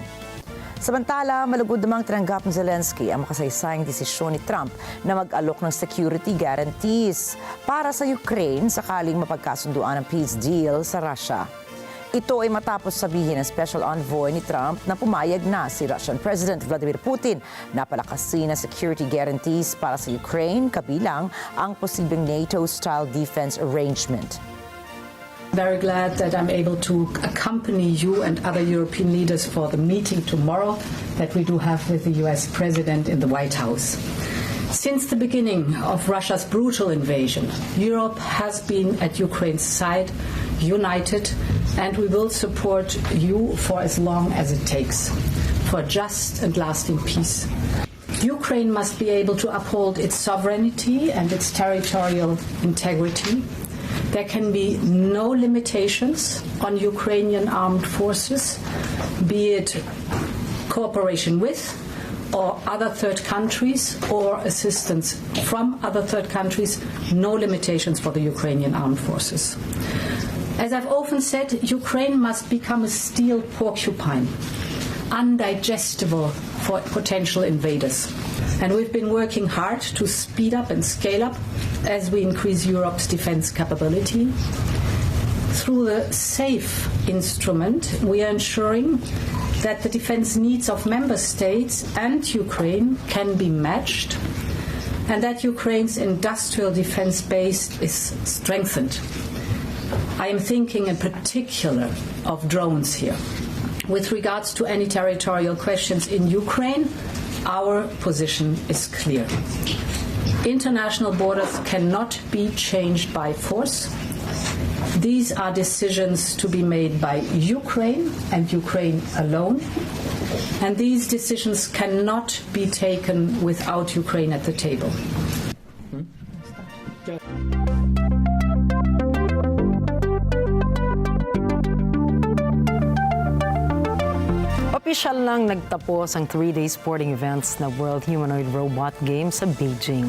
S2: Samantala, malugod namang tinanggap ng Zelensky ang makasaysayang desisyon ni Trump na mag-alok ng security guarantees para sa Ukraine sakaling mapagkasunduan ang peace deal sa Russia. Ito ay matapos sabihin ng Special Envoy ni Trump na pumayag na si Russian President Vladimir Putin na palakasin ang security guarantees para sa Ukraine kabilang ang posibleng NATO-style defense arrangement.
S28: Very glad that I'm able to accompany you and other European leaders for the meeting tomorrow that we do have with the US President in the White House. Since the beginning of Russia's brutal invasion, Europe has been at Ukraine's side, united, and we will support you for as long as it takes for just and lasting peace. Ukraine must be able to uphold its sovereignty and its territorial integrity. There can be no limitations on Ukrainian armed forces, be it cooperation with or other third countries or assistance from other third countries, no limitations for the Ukrainian armed forces. As I've often said, Ukraine must become a steel porcupine, undigestible for potential invaders. And we've been working hard to speed up and scale up as we increase Europe's defense capability. Through the SAFE instrument, we are ensuring that the defense needs of member states and Ukraine can be matched and that Ukraine's industrial defense base is strengthened. I am thinking in particular of drones here. With regards to any territorial questions in Ukraine, our position is clear. International borders cannot be changed by force. These are decisions to be made by Ukraine and Ukraine alone. And these decisions cannot be taken without Ukraine at the table.
S1: Opisyal lang nagtapos ang 3-day sporting events na World Humanoid Robot Games sa Beijing.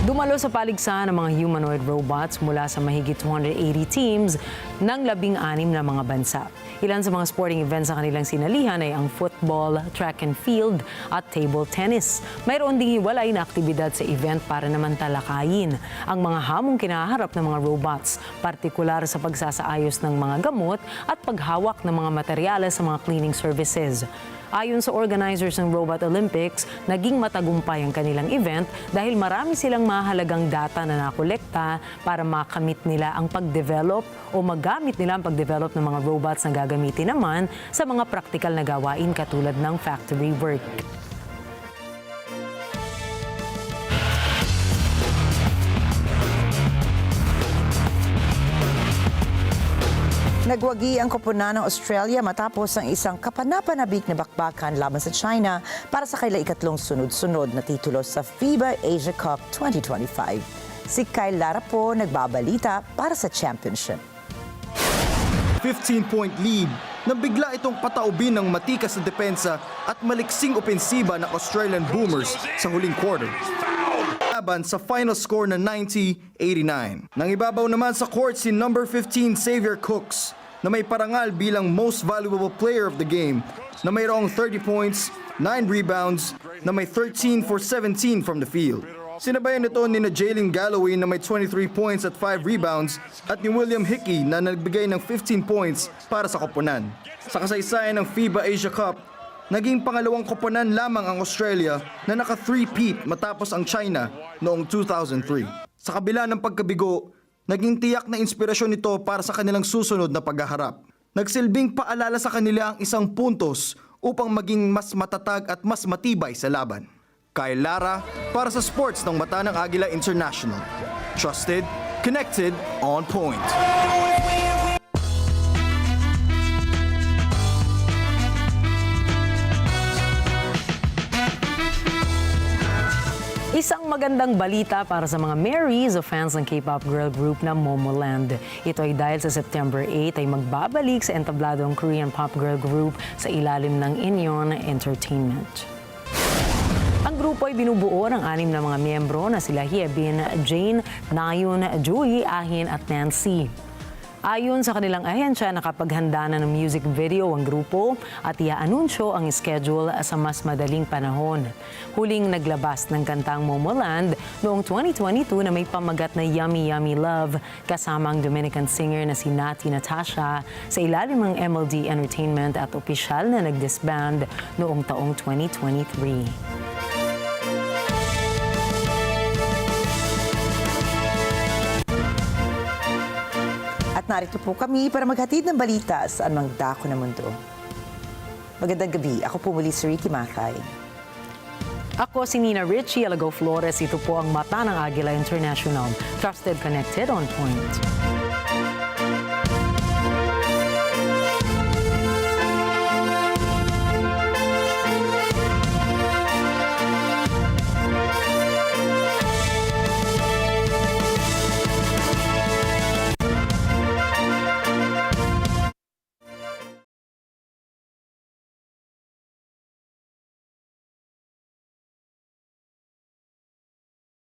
S1: Dumalo sa paligsahan ng mga humanoid robots mula sa mahigit 280 teams ng 16 na mga bansa. Ilan sa mga sporting events sa kanilang sinalihan ay ang football, track and field at table tennis. Mayroon ding hiwalay na aktibidad sa event para naman talakayin ang mga hamong kinaharap ng mga robots, partikular sa pagsasaayos ng mga gamot at paghawak ng mga materyales sa mga cleaning services. Ayon sa organizers ng Robot Olympics, naging matagumpay ang kanilang event dahil marami silang mahalagang data na nakolekta para makamit nila ang pag-develop o magamit nila ang pag-develop ng mga robots na gagamitin naman sa mga praktikal na gawain katulad ng factory work.
S2: Nagwagi ang koponan ng Australia matapos ang isang kapanapanabik na bakbakan laban sa China para sa kaila-ikatlong sunod-sunod na titulo sa FIBA Asia Cup 2025. Si Kyle Lara po nagbabalita para sa championship.
S11: 15-point lead na bigla itong pataubin ng matikas na depensa at maliksing opensiba ng Australian Boomers sa huling quarter. Laban sa final score na 90-89. Nang ibabaw naman sa court si number 15 Xavier Cooks na may parangal bilang most valuable player of the game na mayroong 30 points, 9 rebounds, na may 13 for 17 from the field. Sinabayan nito ni Jalen Galloway na may 23 points at 5 rebounds at ni William Hickey na nagbigay ng 15 points para sa koponan. Sa kasaysayan ng FIBA Asia Cup, naging pangalawang koponan lamang ang Australia na naka-3-peat matapos ang China noong 2003. Sa kabila ng pagkabigo, naging tiyak na inspirasyon nito para sa kanilang susunod na paghaharap. Nagsilbing paalala sa kanila ang isang puntos upang maging mas matatag at mas matibay sa laban. Kyle Lara para sa sports ng Mata ng Agila International. Trusted, connected, on point.
S1: Isang magandang balita para sa mga Marys o fans ng K-pop girl group na Momoland. Ito ay dahil sa September 8 ay magbabalik sa entabladong Korean pop girl group sa ilalim ng Inyon Entertainment. Ang grupo ay binubuo ng 6 na mga miyembro na sila Hyebin, Jane, Nayeon, Jui, Ahin at Nancy. Ayon sa kanilang ahensya, nakapaghanda na ng music video ang grupo at iaanunsyo ang schedule sa mas madaling panahon. Huling naglabas ng kantang Momoland noong 2022 na may pamagat na Yummy Yummy Love kasama ang Dominican singer na si Nati Natasha sa ilalim ng MLD Entertainment at opisyal na nag-disband noong taong 2023.
S2: At narito po kami para maghatid ng balita sa anumang dako ng mundo. Magandang gabi. Ako po muli si Ricky Macay.
S1: Ako si Nina Richie Alago Flores. Ito po ang Mata ng Agila International. Trusted, connected, on point.